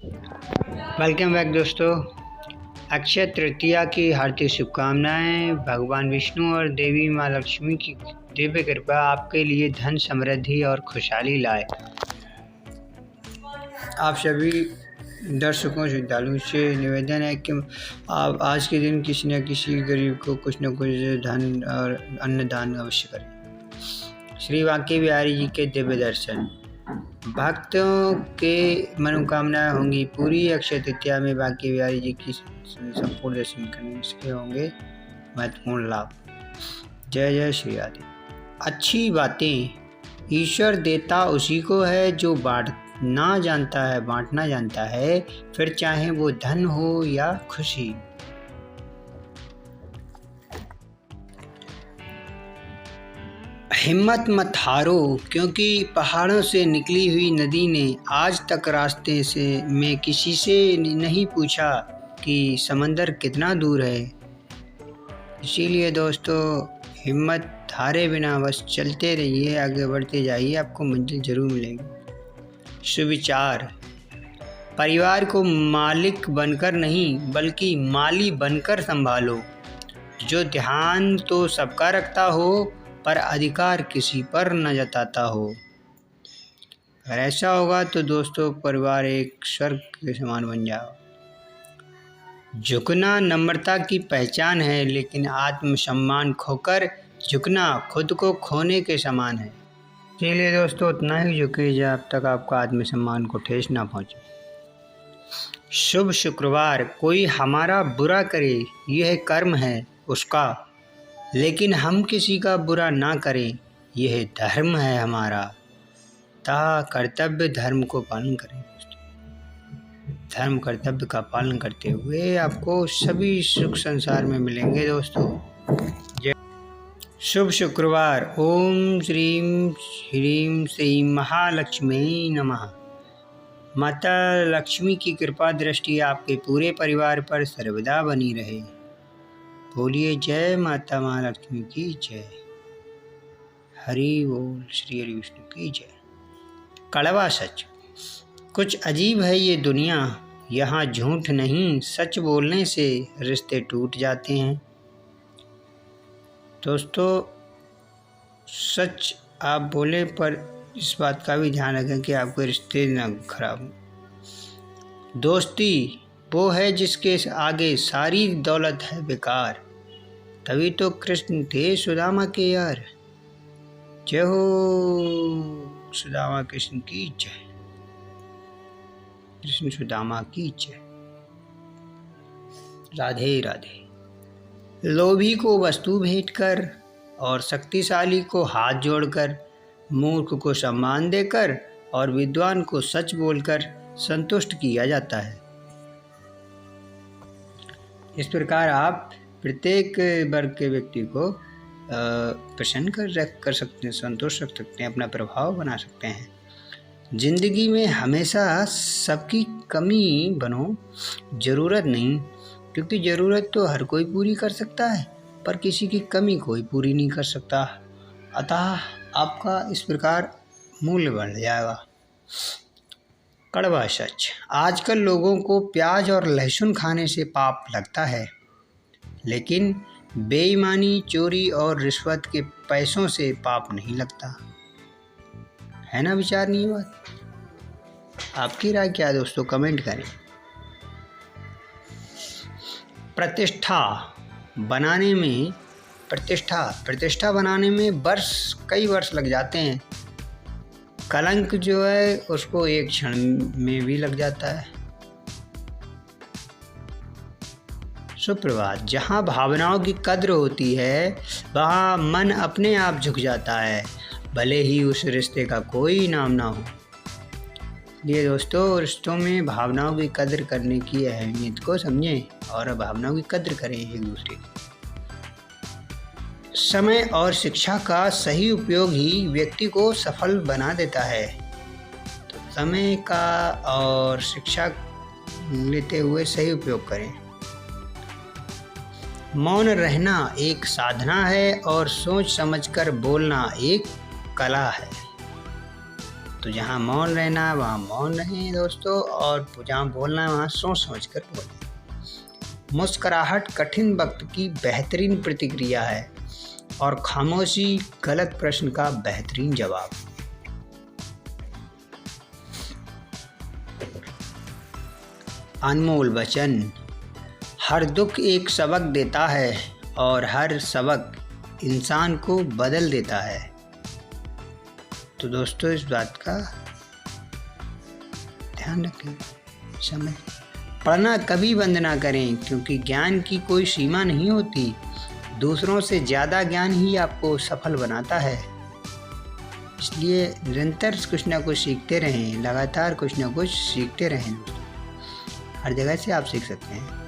Welcome back दोस्तों। अक्षय तृतीया की हार्दिक शुभकामनाएं। भगवान विष्णु और देवी माँ लक्ष्मी की दिव्य कृपा आपके लिए धन समृद्धि और खुशहाली लाए। आप सभी दर्शकों श्रद्धालुओं से निवेदन है कि आप आज के दिन किसी न किसी गरीब को कुछ न कुछ धन और अन्नदान अवश्य करें। श्री बांके बिहारी जी के दिव्य दर्शन, भक्तों के मनोकामनाएं होंगी पूरी। अक्षय तृतीया में बांके बिहारी जी की संपूर्ण दर्शन करने से होंगे महत्वपूर्ण लाभ। जय जय श्री राधे। अच्छी बातें ईश्वर देता उसी को है जो बांटना जानता है, फिर चाहे वो धन हो या खुशी। हिम्मत मत हारो, क्योंकि पहाड़ों से निकली हुई नदी ने आज तक रास्ते में किसी से नहीं पूछा कि समंदर कितना दूर है। इसीलिए दोस्तों, हिम्मत हारे बिना बस चलते रहिए, आगे बढ़ते जाइए, आपको मंजिल जरूर मिलेगी। सुविचार, परिवार को मालिक बनकर नहीं बल्कि माली बनकर संभालो। जो ध्यान तो सबका रखता हो पर अधिकार किसी पर न जताता हो। अगर ऐसा होगा तो दोस्तों परिवार एक स्वर्ग के समान बन जाएगा। झुकना नम्रता की पहचान है, लेकिन आत्मसम्मान खोकर झुकना खुद को खोने के समान है। इसलिए दोस्तों उतना ही झुकिए जब तक आपका आत्मसम्मान को ठेस ना पहुंचे। शुभ शुक्रवार, कोई हमारा बुरा करे यह कर्म है उसका, लेकिन हम किसी का बुरा ना करें यह धर्म है हमारा। ता कर्तव्य धर्म को पालन करें। धर्म कर्तव्य का पालन करते हुए आपको सभी सुख संसार में मिलेंगे दोस्तों। शुभ शुक्रवार। ओम श्रीम ह्रीम श्री महालक्ष्मी नमः। माता लक्ष्मी की कृपा दृष्टि आपके पूरे परिवार पर सर्वदा बनी रहे। बोलिए जय माता महालक्ष्मी की जय। हरि बोल। श्री हरि विष्णु की जय। कड़वा सच, कुछ अजीब है ये दुनिया, यहाँ झूठ नहीं सच बोलने से रिश्ते टूट जाते हैं। दोस्तों सच आप बोले पर इस बात का भी ध्यान रखें कि आपके रिश्ते ना खराब हो। दोस्ती वो है जिसके आगे सारी दौलत है बेकार, तभी तो कृष्ण थे सुदामा के यार। जय हो सुदामा कृष्ण की जय। कृष्ण सुदामा की जय। राधे राधे। लोभी को वस्तु भेंटकर और शक्तिशाली को हाथ जोड़कर, मूर्ख को सम्मान देकर और विद्वान को सच बोलकर संतुष्ट किया जाता है। इस प्रकार आप प्रत्येक वर्ग के व्यक्ति को प्रसन्न कर सकते हैं, संतोष रख सकते हैं, अपना प्रभाव बना सकते हैं। जिंदगी में हमेशा सबकी कमी बनो, ज़रूरत नहीं, क्योंकि ज़रूरत तो हर कोई पूरी कर सकता है पर किसी की कमी कोई पूरी नहीं कर सकता। अतः आपका इस प्रकार मूल्य बढ़ जाएगा। कड़वा सच, आजकल लोगों को प्याज और लहसुन खाने से पाप लगता है, लेकिन बेईमानी, चोरी और रिश्वत के पैसों से पाप नहीं लगता। है ना विचारणीय बात? आपकी राय क्या है दोस्तों? कमेंट करें। प्रतिष्ठा बनाने में कई वर्ष लग जाते हैं। कलंक जो है उसको एक क्षण में भी लग जाता है। सुप्रभात। जहाँ भावनाओं की कद्र होती है वहाँ मन अपने आप झुक जाता है, भले ही उस रिश्ते का कोई नाम ना हो। ये दोस्तों रिश्तों में भावनाओं की कद्र करने की अहमियत को समझें और भावनाओं की कद्र करें एक दूसरे की। समय और शिक्षा का सही उपयोग ही व्यक्ति को सफल बना देता है। तो समय का और शिक्षा लेते हुए सही उपयोग करें। मौन रहना एक साधना है और सोच समझकर बोलना एक कला है। तो जहाँ मौन रहना है वहाँ मौन रहें दोस्तों, और जहाँ बोलना है वहाँ सोच समझ कर बोलें। मुस्कुराहट कठिन वक्त की बेहतरीन प्रतिक्रिया है और खामोशी गलत प्रश्न का बेहतरीन जवाब। अनमोल वचन। हर दुख एक सबक देता है और हर सबक इंसान को बदल देता है। तो दोस्तों इस बात का ध्यान रखें। समझ पढ़ना कभी बंद ना करें, क्योंकि ज्ञान की कोई सीमा नहीं होती। दूसरों से ज़्यादा ज्ञान ही आपको सफल बनाता है। इसलिए निरंतर कुछ ना कुछ सीखते रहें, लगातार कुछ ना कुछ सीखते रहें। हर जगह से आप सीख सकते हैं।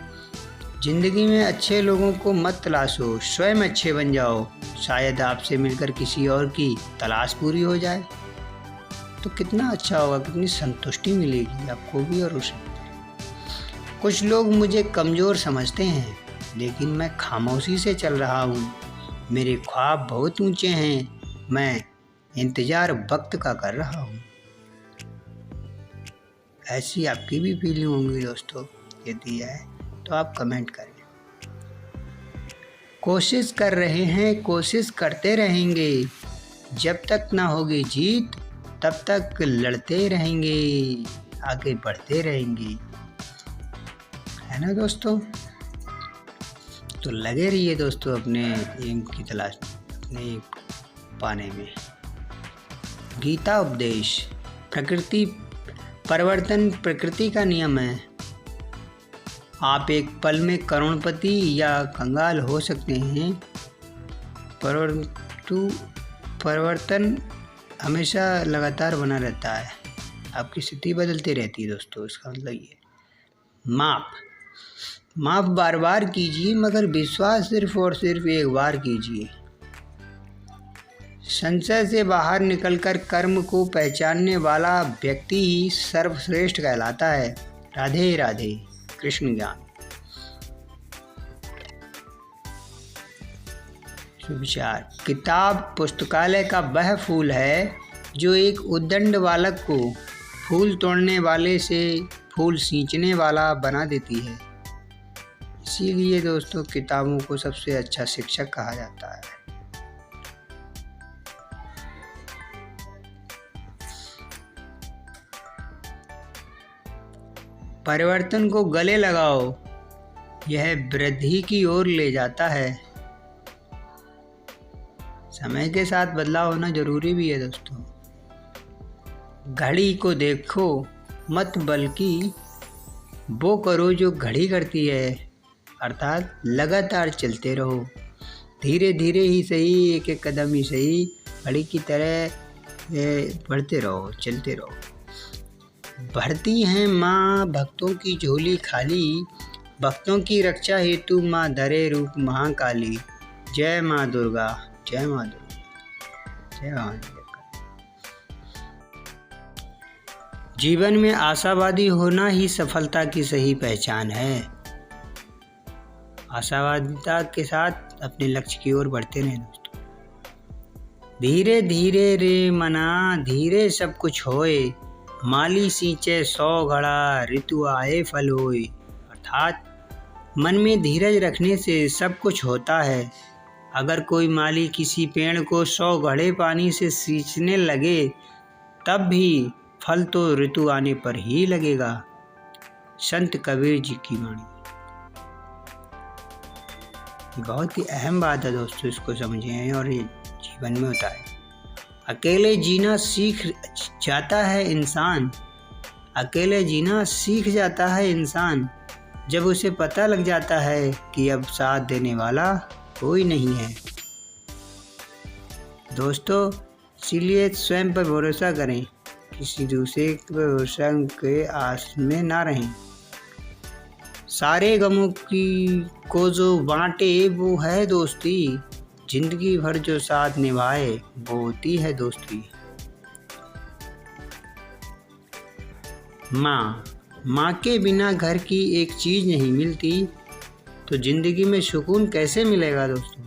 ज़िंदगी में अच्छे लोगों को मत तलाशो, स्वयं अच्छे बन जाओ। शायद आपसे मिलकर किसी और की तलाश पूरी हो जाए तो कितना अच्छा होगा, कितनी संतुष्टि मिलेगी आपको भी और उसे। कुछ लोग मुझे कमज़ोर समझते हैं, लेकिन मैं खामोशी से चल रहा हूँ। मेरे ख्वाब बहुत ऊंचे हैं, मैं इंतज़ार वक्त का कर रहा हूँ। ऐसी आपकी भी फीलिंग होंगी दोस्तों। यदि है तो आप कमेंट करें। कोशिश कर रहे हैं, कोशिश करते रहेंगे। जब तक ना होगी जीत तब तक लड़ते रहेंगे, आगे बढ़ते रहेंगे, है ना दोस्तों। तो लगे रहिए दोस्तों अपने एम की तलाश, अपने पाने में। गीता उपदेश। प्रकृति परिवर्तन प्रकृति का नियम है। आप एक पल में करोड़पति या कंगाल हो सकते हैं, परंतु परिवर्तन हमेशा लगातार बना रहता है। आपकी स्थिति बदलती रहती है दोस्तों। इसका मतलब ये माफ़ बार बार कीजिए, मगर विश्वास सिर्फ और सिर्फ एक बार कीजिए। संशय से बाहर निकलकर कर्म को पहचानने वाला व्यक्ति ही सर्वश्रेष्ठ कहलाता है। राधे राधे। कृष्ण ज्ञान। विचार। किताब पुस्तकालय का वह फूल है जो एक उद्दंड बालक को फूल तोड़ने वाले से फूल सींचने वाला बना देती है। इसीलिए दोस्तों किताबों को सबसे अच्छा शिक्षक कहा जाता है। परिवर्तन को गले लगाओ, यह वृद्धि की ओर ले जाता है। समय के साथ बदलाव होना जरूरी भी है दोस्तों। घड़ी को देखो मत, बल्कि वो करो जो घड़ी करती है, अर्थात लगातार चलते रहो। धीरे धीरे ही सही, एक एक कदम ही सही, घड़ी की तरह बढ़ते रहो, चलते रहो। भरती हैं माँ भक्तों की झोली खाली, भक्तों की रक्षा हेतु माँ धरे रूप महाकाली। जय माँ दुर्गा, जय माँ दुर्गा, जय माँ दुर्गा। जीवन में आशावादी होना ही सफलता की सही पहचान है। आशावादिता के साथ अपने लक्ष्य की ओर बढ़ते रहें दोस्तों। धीरे धीरे रे मना, धीरे सब कुछ होए, माली सींचे 100 घड़ा, ऋतु आए फल होए। अर्थात मन में धीरज रखने से सब कुछ होता है। अगर कोई माली किसी पेड़ को 100 घड़े पानी से सींचने लगे, तब भी फल तो ऋतु आने पर ही लगेगा। संत कबीर जी की वाणी। बहुत ही अहम बात है दोस्तों, इसको समझें और ये जीवन में होता है। अकेले जीना सीख जाता है इंसान, अकेले जीना सीख जाता है इंसान, जब उसे पता लग जाता है कि अब साथ देने वाला कोई नहीं है। दोस्तों इसीलिए स्वयं पर भरोसा करें, किसी दूसरे पर भरोसा के आस में ना रहें। सारे गमों को जो बांटे वो है दोस्ती, जिंदगी भर जो साथ निभाए वो होती है दोस्ती। माँ के बिना घर की एक चीज़ नहीं मिलती, तो ज़िंदगी में सुकून कैसे मिलेगा दोस्तों।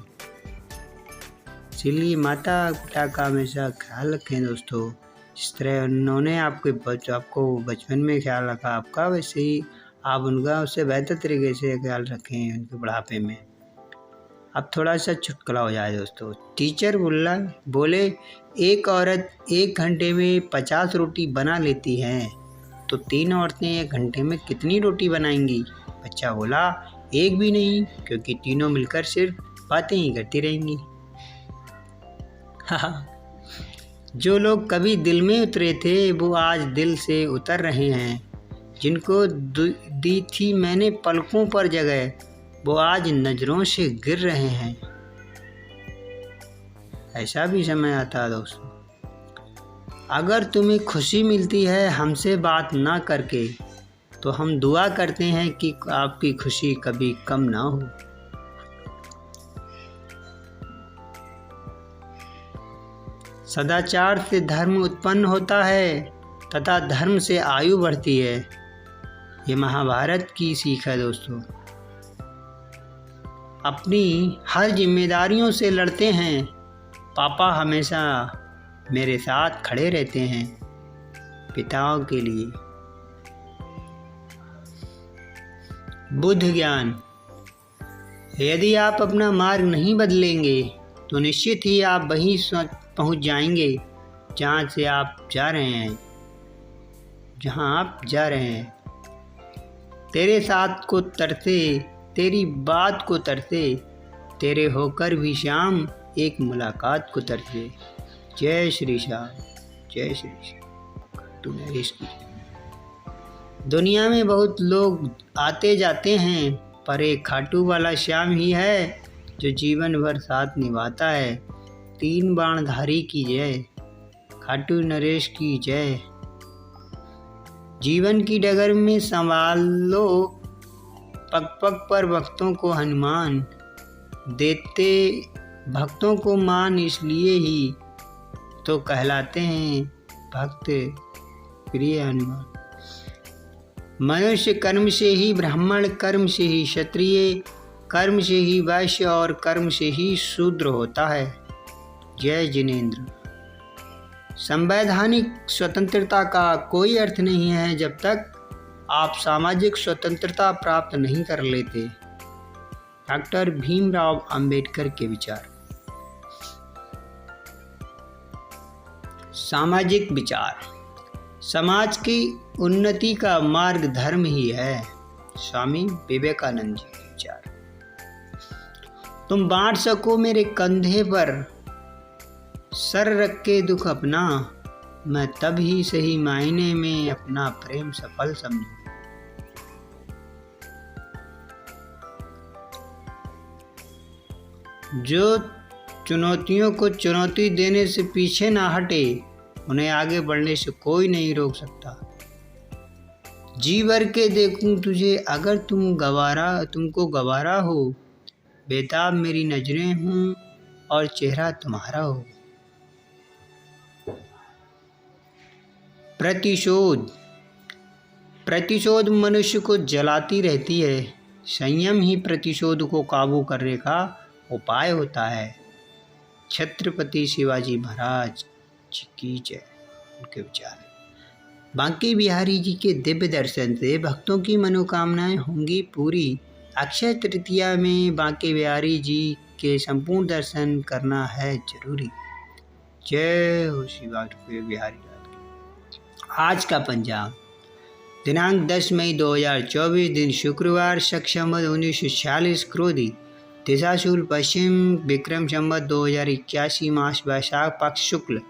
इसीलिए माता पिता का हमेशा ख्याल रखें दोस्तों। जिस तरह उन्होंने आपको बचपन में ख्याल रखा आपका, वैसे ही आप उनका उससे बेहतर तरीके से ख्याल रखें उनके बुढ़ापे में। अब थोड़ा सा चुटकुला हो जाए दोस्तों। टीचर बोले एक औरत 1 घंटे में 50 रोटी बना लेती है, तो 3 औरतें 1 घंटे में कितनी रोटी बनाएंगी? बच्चा बोला, एक भी नहीं, क्योंकि तीनों मिलकर सिर्फ बातें ही करती रहेंगी। जो लोग कभी दिल में उतरे थे वो आज दिल से उतर रहे हैं। जिनको दी थी मैंने पलकों पर जगह, वो आज नज़रों से गिर रहे हैं। ऐसा भी समय आता है दोस्तों। अगर तुम्हें खुशी मिलती है हमसे बात ना करके, तो हम दुआ करते हैं कि आपकी खुशी कभी कम ना हो। सदाचार से धर्म उत्पन्न होता है तथा धर्म से आयु बढ़ती है। ये महाभारत की सीख है दोस्तों। अपनी हर जिम्मेदारियों से लड़ते हैं, पापा हमेशा मेरे साथ खड़े रहते हैं पिताओं के लिए। बुद्ध ज्ञान। यदि आप अपना मार्ग नहीं बदलेंगे तो निश्चित ही आप वहीं पहुंच जाएंगे जहां आप जा रहे हैं। तेरे साथ को तरसे, तेरी बात को तरसे, तेरे होकर भी शाम एक मुलाकात को तरसे। जय श्री श्याम, जय श्री श्याम। तूने इसकी दुनिया में बहुत लोग आते जाते हैं, पर एक खाटू वाला श्याम ही है जो जीवन भर साथ निभाता है। 3 बाणधारी की जय, खाटू नरेश की जय। जीवन की डगर में संभालो पग पग पर भक्तों को हनुमान, देते भक्तों को मान, इसलिए ही तो कहलाते हैं भक्त प्रिय हनुमान। मनुष्य कर्म से ही ब्राह्मण, कर्म से ही क्षत्रिय, कर्म से ही वैश्य और कर्म से ही शूद्र होता है। जय जिनेंद्र। संवैधानिक स्वतंत्रता का कोई अर्थ नहीं है जब तक आप सामाजिक स्वतंत्रता प्राप्त नहीं कर लेते। डॉक्टर भीमराव अंबेडकर के विचार। सामाजिक विचार। समाज की उन्नति का मार्ग धर्म ही है। स्वामी विवेकानंद जी के विचार। तुम बांट सको मेरे कंधे पर सर रख के दुख अपना, मैं तब ही सही मायने में अपना प्रेम सफल समझूं। जो चुनौतियों को चुनौती देने से पीछे ना हटे, उन्हें आगे बढ़ने से कोई नहीं रोक सकता। जी भर के देखूं तुझे अगर तुमको गवारा हो, बेताब मेरी नजरें हूं और चेहरा तुम्हारा हो। प्रतिशोध मनुष्य को जलाती रहती है। संयम ही प्रतिशोध को काबू करने का उपाय होता है। छत्रपति शिवाजी महाराज जी की जय। उनके विचार। बांके बिहारी जी के दिव्य दर्शन से भक्तों की मनोकामनाएं होंगी पूरी। अक्षय तृतीया में बांके बिहारी जी के संपूर्ण दर्शन करना है जरूरी। जय हो शिवाजी बिहारी लाल। आज का पंचांग। दिनांक 10 मई 2024, दिन शुक्रवार, शक संवत 1946 क्रोधी, दिशाशूल पश्चिम, विक्रम संवत 2081, मास वैशाख, पक्ष शुक्ल,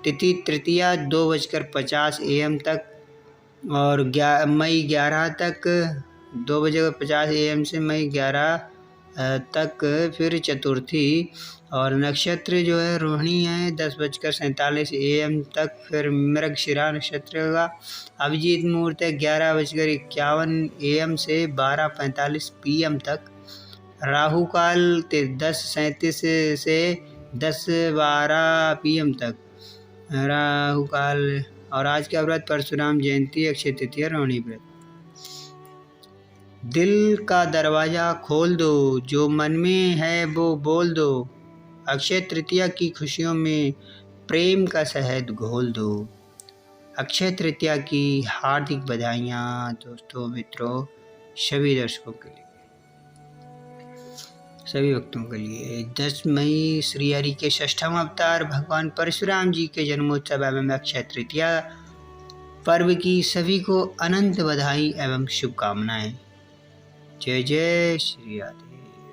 तिथि तृतीया 2:50 AM तक और मई 11 तक, 2:50 AM से मई 11 तक फिर चतुर्थी। और नक्षत्र जो है रोहिणी है, 10:47 AM तक, फिर मृगशिरा नक्षत्र का। अभिजीत मुहूर्त है 11:51 AM से 12:45 PM तक। राहु काल 10:37 से 10:12 PM तक राहु काल। और आज का व्रत परशुराम जयंती, अक्षय तृतीया, रोहिणी व्रत। दिल का दरवाज़ा खोल दो, जो मन में है वो बोल दो। अक्षय तृतीया की खुशियों में प्रेम का शहद घोल दो। अक्षय तृतीया की हार्दिक बधाइयाँ दोस्तों, मित्रों, सभी दर्शकों के लिए, सभी भक्तों के लिए। 10 मई श्री हरि के षष्ठम अवतार भगवान परशुराम जी के जन्मोत्सव एवं अक्षय तृतीया पर्व की सभी को अनंत बधाई एवं शुभकामनाएं। जय जय श्री राधे।